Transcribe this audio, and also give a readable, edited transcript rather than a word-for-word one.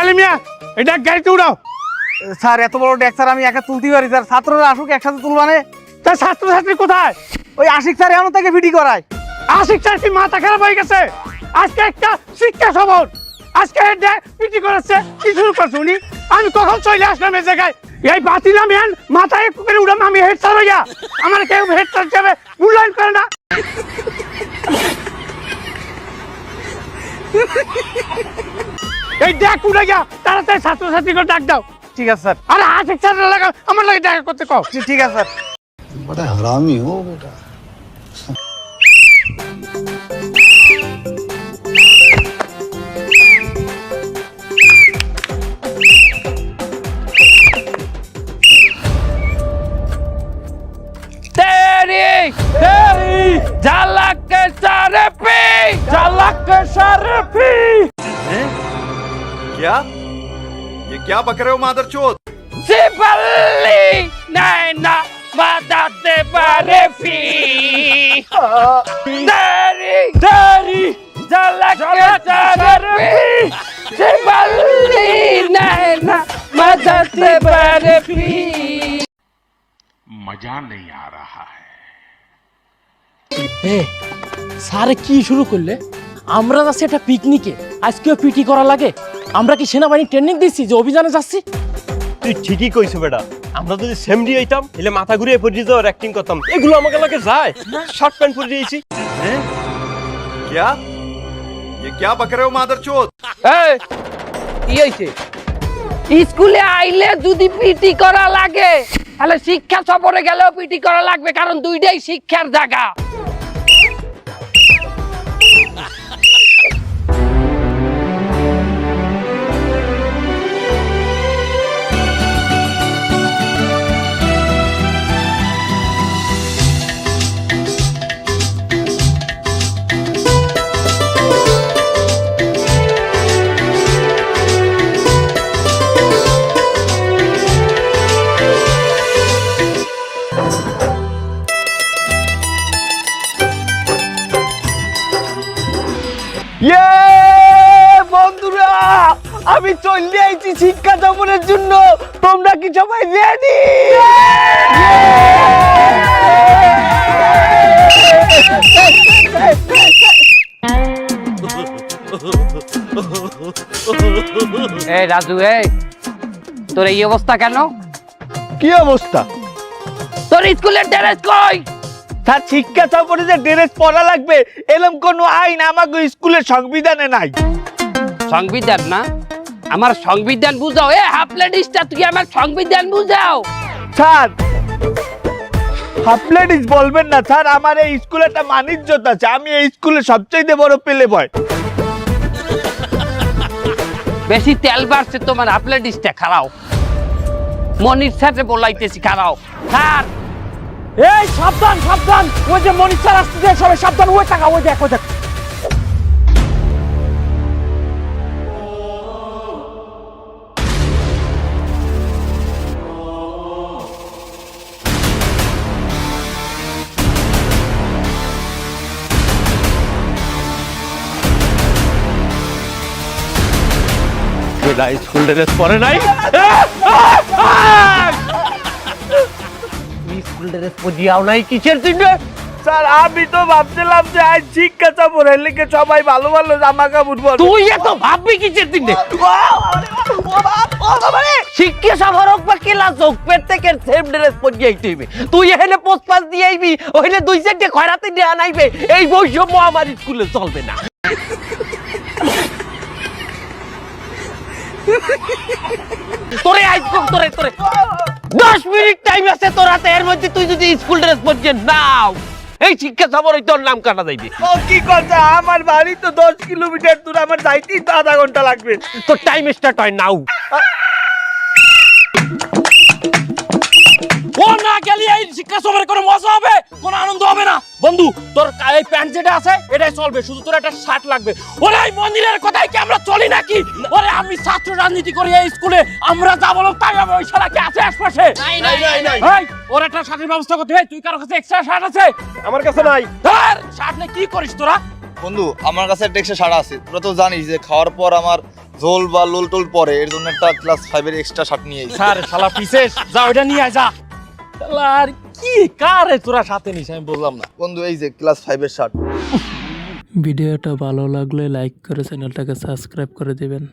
আলী মিয়া এটা গাড়িতে উড়াও। স্যার এত বড় ডেক স্যার আমি একা তুলতে পারি স্যার, ছাত্ররা আসুক একসাথে তুলবানে। তা ছাত্রছাত্রী কোথায়? ওই আশিক স্যার এমন থেকে ভিডি করায়। আশিক স্যার কি মাথা খারাপ হয়ে গেছে? আজকে একটা শিক্ষা সফর, আজকে পিটি করেছে, কি শুরু করছে উনি? আমি কখন চলে আসলাম এই জায়গায়? এই বাতিলাম ইয়ান মাথায় একটু করে উড়াম আমি হেড স্যার হইয়া, আমার কেউ হেড স্যার হিসেবে মূল্যায়ন করে না। এই ডাক উড়ে গিয়া তাড়াতাড়ি ছাত্রছাত্রীকে ডাক দাও। ঠিক আছে স্যার। আরে আশিক স্যার লাগা আমার লাগে দেখা করতে কও। ঠিক আছে স্যার। बड़ा हरामी हो बेटा। तेरी तेरी झलक शर्फी झलक शर्फी। क्या? ये क्या बक रहे हो मादरचोद? सिपल्ली नैना मदद बर्फी तेरी तेरी झलक शर्फी सिपल्ली नैना मदद बर्फी। मजा नहीं आ रहा है। স্যার কি শুরু করলে? আমরা যাচ্ছি একটা পিকনিকে, আজকেও পিটি করা লাগে? আমরা কি সেনাবাহিনী ট্রেনিং দিচ্ছি যে অভিযানে যাচ্ছি? তুই ঠিকই কইছো বেটা, আমরা যদি সেমডি হইতাম এলে মাথা ঘুরিয়ে পড়ে যাওয়ার অ্যাক্টিং করতাম। এগুলো আমাকে লাগে যায়, শার্ট প্যান্ট পরে দিয়েছি। क्या? ये क्या बक रहे हो मादरचोद? কি হইছে? স্কুলে আইলে যদি পিটি করা লাগে তাহলে শিক্ষা সফরে গেলেও পিটি করা লাগবে, কারণ দুইটাই শিক্ষার জায়গা। বন্ধুরা আমি চলে আইছি শিক্ষা সফরের জন্য, তোমরা কি সবাই রেডি? এই রাজু, এই তোর এই অবস্থা কেন? কি অবস্থা? তোর স্কুলের ড্রেস কই? স্যার শিক্ষা সফরে যে ড্রেস পরা লাগবে এরকম কোনো আইন আমাকে স্কুলের সংবিধানে নাই। সংবিধান না? আমার সংবিধান বুঝাও। এ হাফ লেডিসটা তুই আমার সংবিধান বুঝাও। স্যার হাফ লেডিস বলবেন না স্যার, আমার এই স্কুলে একটা মানিজ্যত আছে, আমি এই স্কুলে সবচেয়ে বড় পেলে বয়। বেশি তেল বাড়ছে তোমার, হাফ লেডিসটা খারাও। মনির সাথে বলাইতেছি খারাও। স্যার এই সাবধান সাবধান, ওই যে মনির স্যার আসছে, সবাই সাবধান, ওই টাকা ওই দেখ ওই দেখ। স্কুল ড্রেস পরে নাই, স্কুল ড্রেস পরিয়াও নাই কিসের জন্য? স্যার আমি তো ভাবছিলাম যে আজ শিক্ষা সফরের লিগে সবাই ভালো ভালো জামা কাপড় পরবে। তুই এত ভাববি কিসের দিনে? শিক্ষা সফর হোক বা ক্লাস হোক, প্রত্যেকের সেম ড্রেস পরিয়ে আইতে হইবে। তুই এখানে পোস্ট পাস দিয়ে আইবি, ওইখানে দুই চারটে খয়রাতি দিয়ে আনাইবে, এই বৈষম্য আমার স্কুলে চলবে না। তোরে আইজ তোরে তোরে 10 মিনিট টাইম আছে তোর হাতে, এর মধ্যে তুই যদি স্কুল ড্রেস পরিয়ে নাও, এই শিক্ষা সফরে তোর নাম কাটা যাইবে। ও কি কথা, আমার বাড়ি তো 10 কিলোমিটার দূর, আমার যাইতেই তো আধা ঘন্টা লাগবে। তোর টাইম স্টার্ট হয় নাও। ও না গেলে এই শিক্ষা সফরে কোনো মজা হবে, কোনো আনন্দ হবে না। বন্ধু তোর এই প্যান্ট যেটা আছে এটাই চলবে, শুধু তোর একটা শার্ট লাগবে। ওরে এই মন্দিরের কথাই কি আমরা চলি নাকি? ওরে আমি ছাত্র রাজনীতি করি এই স্কুলে, আমরা যা বলো তাই হবে। ওই শালা কি আছে আশপাশে? এই ওর একটা শার্টের ব্যবস্থা করতে হয়। তুই কারো কাছে এক্সট্রা শার্ট আছে? আমার কাছে নাই। ধর শার্ট নিয়ে কি করিস তোরা? বন্ধু আমার কাছে একটা এক্সট্রা শাড়া আছে, তোরা তো জানিস যে খাওয়ার পর আমার জোল বা লোল টোল পরে এর জন্য একটা ক্লাস 5 এর এক্সট্রা শার্ট নিয়ে আইছি। স্যার শালা পিসেস যা ওইটা নিয়ে আয় যা। শালা আর কি কারে তোরা সাথে নিস আমি বললাম না। বন্ধু এই যে ক্লাস 5 এর শার্ট। ভিডিওটা ভালো লাগলে লাইক করে চ্যানেলটাকে সাবস্ক্রাইব করে দিবেন।